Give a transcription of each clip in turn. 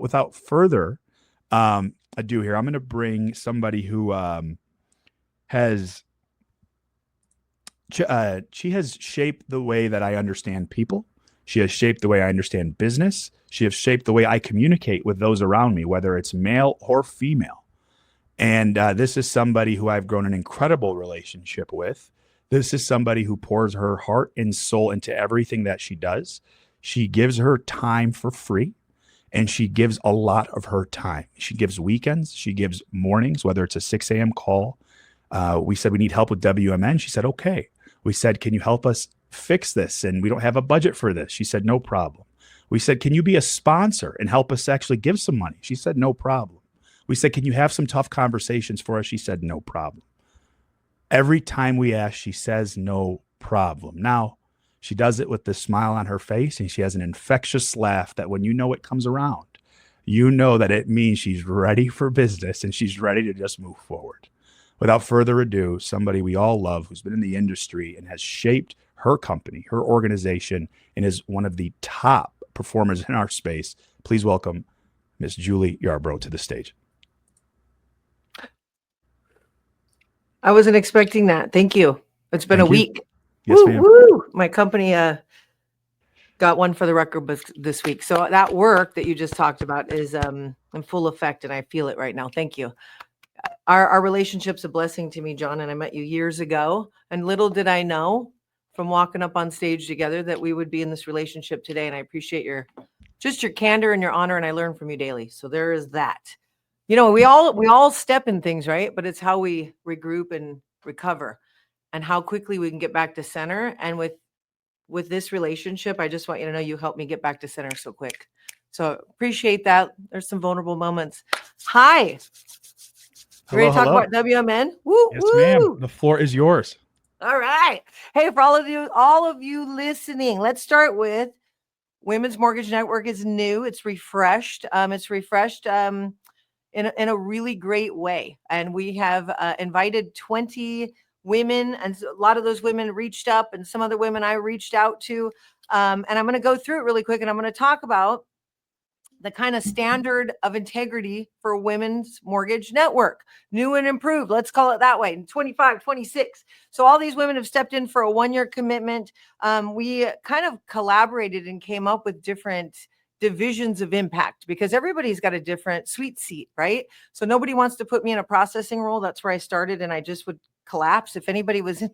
Without further ado here, I'm going to bring somebody who has she has shaped the way that I understand people. She has shaped the way I understand business. She has shaped the way I communicate with those around me, whether it's male or female. And this is somebody who I've grown an incredible relationship with. This is somebody who pours her heart and soul into everything that she does. She gives her time for free, and she gives a lot of her time. She gives weekends. She gives mornings, whether it's a 6 a.m. call. We said we need help with WMN. She said, okay. We said, can you help us fix this? And we don't have a budget for this. She said, no problem. We said, can you be a sponsor and help us actually give some money? She said, no problem. We said, can you have some tough conversations for us? She said, no problem. Every time we ask, she says, no problem. Now, she does it with this smile on her face, and she has an infectious laugh that when you know it comes around, you know that it means she's ready for business and she's ready to just move forward. Without further ado, somebody we all love who's been in the industry and has shaped her company, her organization, and is one of the top performers in our space. Please welcome Miss Julie Yarbrough to the stage. I wasn't expecting that. Thank you. It's been a week. Yes, ma'am. Woo! My company got one for the record books this week. So that work that you just talked about is in full effect, and I feel it right now. Thank you. Our relationship's a blessing to me, John, and I met you years ago. And little did I know from walking up on stage together that we would be in this relationship today. And I appreciate your candor and your honor, and I learn from you daily. So there is that. You know, we all step in things, right? But it's how we regroup and recover and how quickly we can get back to center. And with this relationship, I just want you to know you helped me get back to center so quick. So appreciate that. There's some vulnerable moments. Hi. Hello, ready to talk about WMN? Woo, yes, woo. ma'am. The floor is yours. All right. Hey, for all of you listening, let's start with Women's Mortgage Network is new. It's refreshed. In a really great way. And we have invited 20 women, and a lot of those women reached up, and some other women I reached out to. And I'm going to go through it really quick, and I'm going to talk about the kind of standard of integrity for Women's Mortgage Network. New and improved, let's call it that way, in 25, 26. So all these women have stepped in for a 1-year commitment. We kind of collaborated and came up with different divisions of impact because everybody's got a different sweet seat, right? So nobody wants to put me in a processing role. That's where I started, and I just would collapse. If anybody was in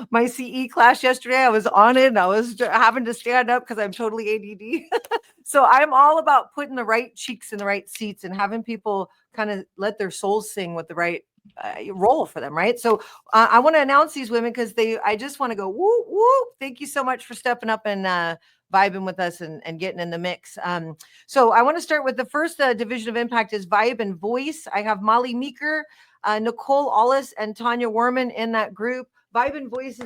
my CE class yesterday, I was on it and I was having to stand up because I'm totally ADD. So I'm all about putting the right cheeks in the right seats and having people kind of let their souls sing with the right role for them, right? So I want to announce these women because I just want to go, woo, woo. Thank you so much for stepping up and vibing with us and getting in the mix. So I want to start with the first division of impact is Vibe and Voice. I have Molly Meeker, Nicole Ollis, and Tanya Werman in that group. Vibe and Voice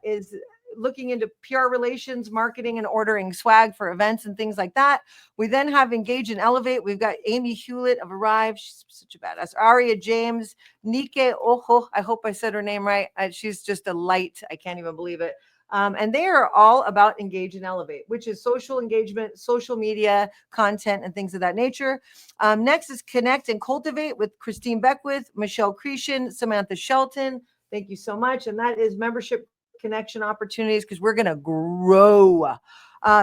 is looking into PR relations, marketing, and ordering swag for events and things like that. We then have Engage and Elevate. We've got Amy Hewlett of Arrive. She's such a badass. Aria James, Nike Ojo. I hope I said her name right. She's just a light. I can't even believe it. And they are all about Engage and Elevate, which is social engagement, social media content, and things of that nature. Next is Connect and Cultivate with Christine Beckwith, Michelle Cretion, Samantha Shelton. Thank you so much. And that is membership connection opportunities because we're going to grow.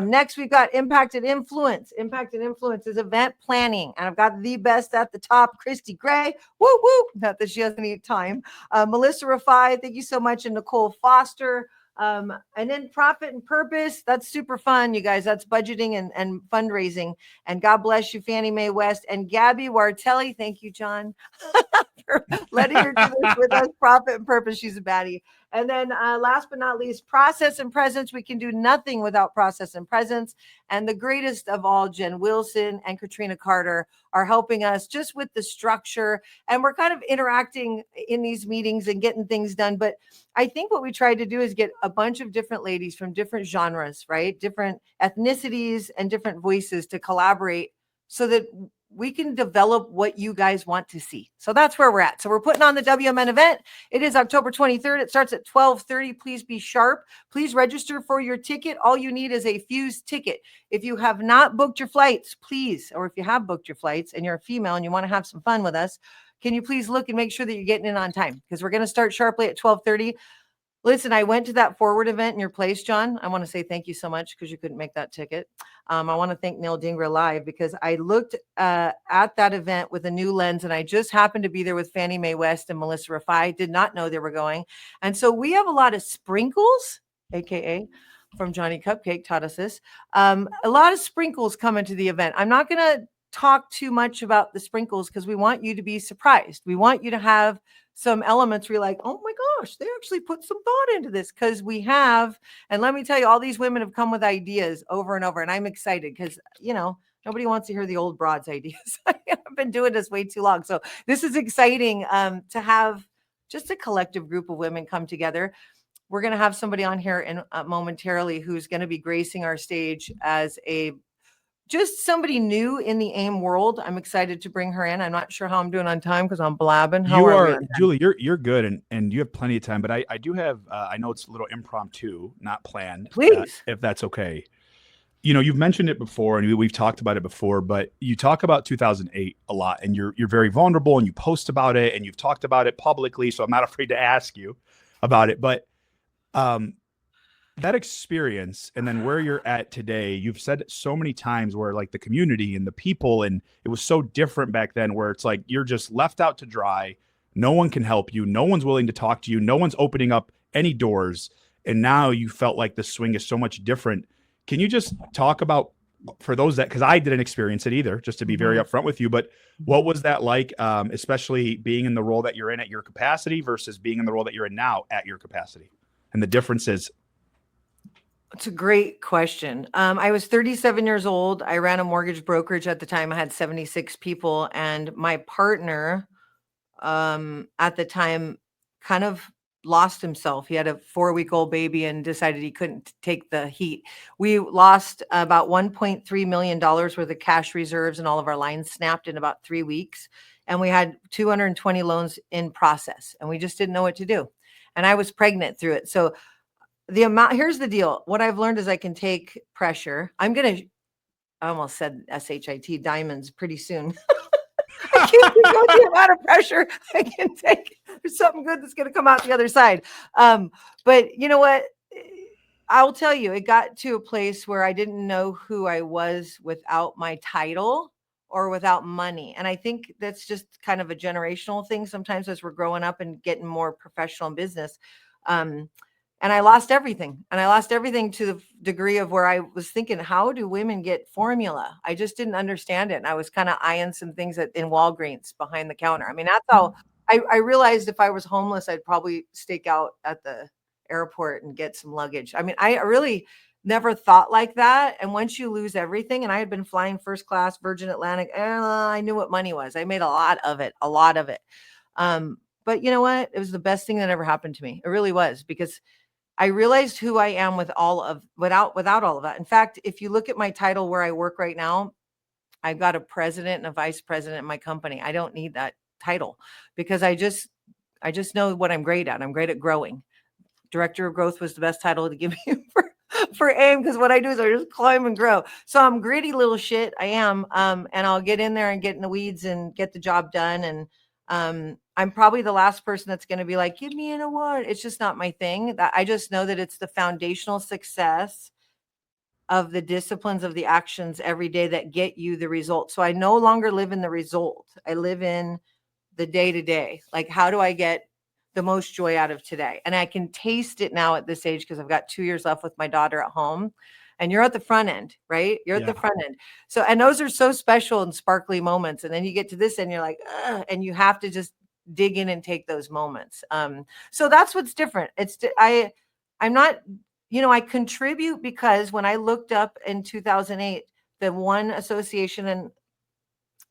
Next, we've got Impact and Influence. Impact and Influence is event planning. And I've got the best at the top, Christy Gray. Woo, woo. Not that she has any time. Melissa Rafai, thank you so much. And Nicole Foster. And then Profit and Purpose. That's super fun, you guys. That's budgeting and fundraising. And God bless you, Fannie Mae West. And Gabby Wartelli. Thank you, John, for letting her do this with us. Profit and Purpose. She's a baddie. And then last but not least, Process and Presence. We can do nothing without Process and Presence. And the greatest of all, Jen Wilson and Katrina Carter, are helping us just with the structure. And we're kind of interacting in these meetings and getting things done. But I think what we tried to do is get a bunch of different ladies from different genres, right? Different ethnicities and different voices to collaborate so that develop what you guys want to see. So that's where we're at. So we're putting on the WMN event. It is October 23rd. It starts at 12:30. Please be sharp. Please register for your ticket. All you need is a Fuse ticket. If you have not booked your flights, please, or if you have booked your flights and you're a female and you want to have some fun with us, can you please look and make sure that you're getting in on time? Because we're going to start sharply at 12:30. Listen, I went to that Forward event in your place, John. I want to say thank you so much because you couldn't make that ticket. I want to thank Neil Dingra Live because I looked at that event with a new lens, and I just happened to be there with Fannie Mae West and Melissa Rafai. Did not know they were going. And so we have a lot of sprinkles, AKA from Johnny Cupcake taught us this. A lot of sprinkles coming to the event. I'm not going to talk too much about the sprinkles because we want you to be surprised. We want you to have some elements where you're like, oh my gosh, they actually put some thought into this, because we have. And let me tell you, all these women have come with ideas over and over. And I'm excited because, nobody wants to hear the old broads ideas. I've been doing this way too long. So this is exciting to have just a collective group of women come together. We're going to have somebody on here in momentarily who's going to be gracing our stage as just somebody new in the AIME world. I'm excited to bring her in. I'm not sure how I'm doing on time because I'm blabbing. How you are we are, on time? Julie, you're good, and you have plenty of time. But I do have, I know it's a little impromptu, not planned. Please. If that's okay. You've mentioned it before, and we've talked about it before. But you talk about 2008 a lot, and you're very vulnerable, and you post about it, and you've talked about it publicly. So I'm not afraid to ask you about it. But that experience, and then where you're at today, you've said it so many times where like the community and the people, and it was so different back then where it's like you're just left out to dry. No one can help you. No one's willing to talk to you. No one's opening up any doors. And now you felt like the swing is so much different. Can you just talk about, for those that, because I didn't experience it either, just to be very upfront with you, but what was that like, especially being in the role that you're in at your capacity versus being in the role that you're in now at your capacity, and the differences? It's a great question. I was 37 years old. I ran a mortgage brokerage at the time. I had 76 people, and my partner at the time kind of lost himself. He had a 4-week-old baby and decided he couldn't take the heat. We lost about $1.3 million worth of cash reserves, and all of our lines snapped in about 3 weeks. And we had 220 loans in process, and we just didn't know what to do. And I was pregnant through it. So here's the deal. What I've learned is I can take pressure. I almost said SHIT diamonds pretty soon. I can't think of the amount of pressure I can take. There's something good that's going to come out the other side. But you know what? I'll tell you, it got to a place where I didn't know who I was without my title or without money. And I think that's just kind of a generational thing sometimes as we're growing up and getting more professional in business. And I lost everything. And I lost everything to the degree of where I was thinking, how do women get formula? I just didn't understand it. And I was kind of eyeing some things in Walgreens behind the counter. I mean, that's how I realized if I was homeless, I'd probably stake out at the airport and get some luggage. I mean, I really never thought like that. And once you lose everything, and I had been flying first class Virgin Atlantic, I knew what money was. I made a lot of it. But you know what? It was the best thing that ever happened to me. It really was, because I realized who I am without all of that. In fact, if you look at my title where I work right now, I've got a president and a vice president in my company. I don't need that title because I just know what I'm great at. I'm great at growing. Director of growth was the best title to give you for AIME, because what I do is I just climb and grow. So I'm gritty little shit. I am. And I'll get in there and get in the weeds and get the job done. And I'm probably the last person that's going to be like, give me an award. It's just not my thing. I just know that it's the foundational success of the disciplines of the actions every day that get you the result. So I no longer live in the result. I live in the day to day. Like, how do I get the most joy out of today? And I can taste it now at this age because I've got 2 years left with my daughter at home. And you're at the front end, right? You're at the front end. So, and those are so special and sparkly moments. And then you get to this and you're like, and you have to just dig in and take those moments. So that's what's different. I'm not, I contribute because when I looked up in 2008, the one association, and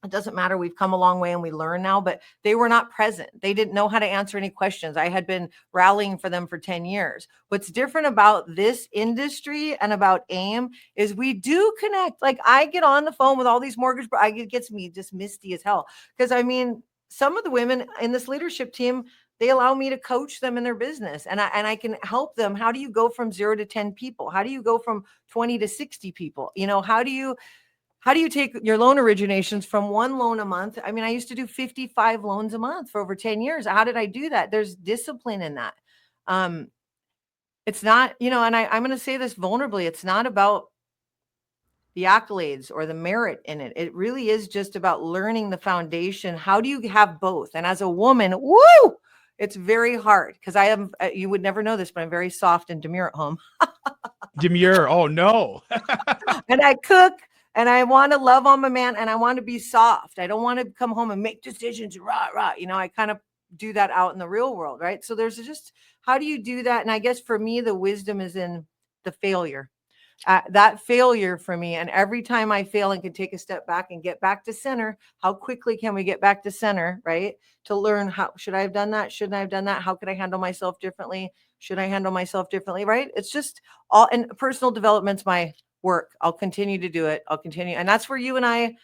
It doesn't matter. We've come a long way and we learn now, but they were not present. They didn't know how to answer any questions. I had been rallying for them for 10 years. What's different about this industry and about AIME is we do connect. Like I get on the phone with all these mortgage, it gets me just misty as hell. Because I mean, some of the women in this leadership team, they allow me to coach them in their business and I can help them. How do you go from 0 to 10 people? How do you go from 20 to 60 people? You know, how do you take your loan originations from 1 loan a month? I mean, I used to do 55 loans a month for over 10 years. How did I do that? There's discipline in that. It's not, you know, and I'm going to say this vulnerably. It's not about the accolades or the merit in it. It really is just about learning the foundation. How do you have both? And as a woman, woo, it's very hard because I am, you would never know this, but I'm very soft and demure at home. Demure. Oh no. And I cook and I want to love on my man and I want to be soft. I don't want to come home and make decisions, rah, rah. You know, I kind of do that out in the real world, right? So there's just, how do you do that? And I guess for me, the wisdom is in the failure. That failure for me, and every time I fail and can take a step back and get back to center, how quickly can we get back to center, right? To learn, how should I have done that? Shouldn't I have done that? How could I handle myself differently? Should I handle myself differently, right? It's just all, and personal development's my work. I'll continue to do it. I'll continue. And that's where you and I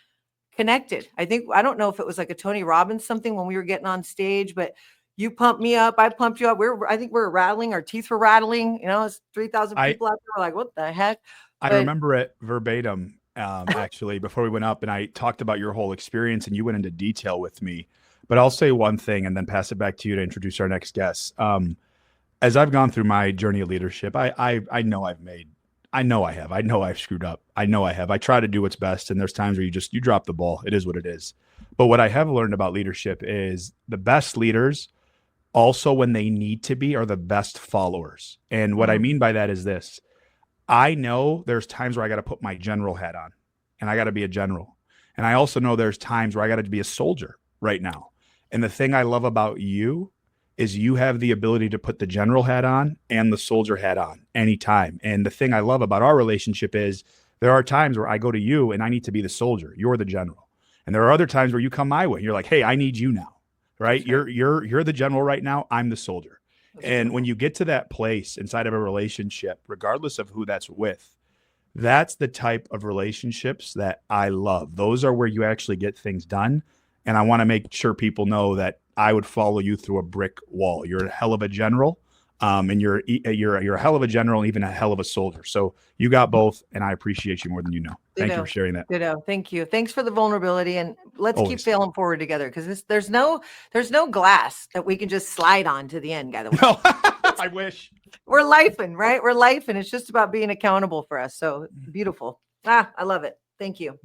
connected. I think, I don't know if it was like a Tony Robbins something when we were getting on stage, but you pumped me up. I pumped you up. I think we were rattling. Our teeth were rattling. You know, it's 3,000 I people out there. We're like, what the heck? I But remember it verbatim, actually, before we went up, and I talked about your whole experience, and you went into detail with me. But I'll say one thing, and then pass it back to you to introduce our next guest. As I've gone through my journey of leadership, I know I've screwed up. I know I have. I try to do what's best, and there's times where you drop the ball. It is what it is. But what I have learned about leadership is the best leaders, also when they need to be, are the best followers. And what I mean by that is this. I know there's times where I got to put my general hat on and I got to be a general. And I also know there's times where I got to be a soldier right now. And the thing I love about you is you have the ability to put the general hat on and the soldier hat on anytime. And the thing I love about our relationship is there are times where I go to you and I need to be the soldier. You're the general. And there are other times where you come my way. And you're like, hey, I need you now, right? You're the general right now. I'm the soldier. And when you get to that place inside of a relationship, regardless of who that's with, that's the type of relationships that I love. Those are where you actually get things done. And I want to make sure people know that I would follow you through a brick wall. You're a hell of a general, and you're a hell of a general and even a hell of a soldier. So you got both, and I appreciate you more than you know. Thank you for sharing that. Ditto. Thank you. Thanks for the vulnerability, and let's keep Always. failing forward together because there's no glass that we can just slide on to the end, guys. No, I wish. We're lifing, right? We're lifing. It's just about being accountable for us. So beautiful. I love it. Thank you.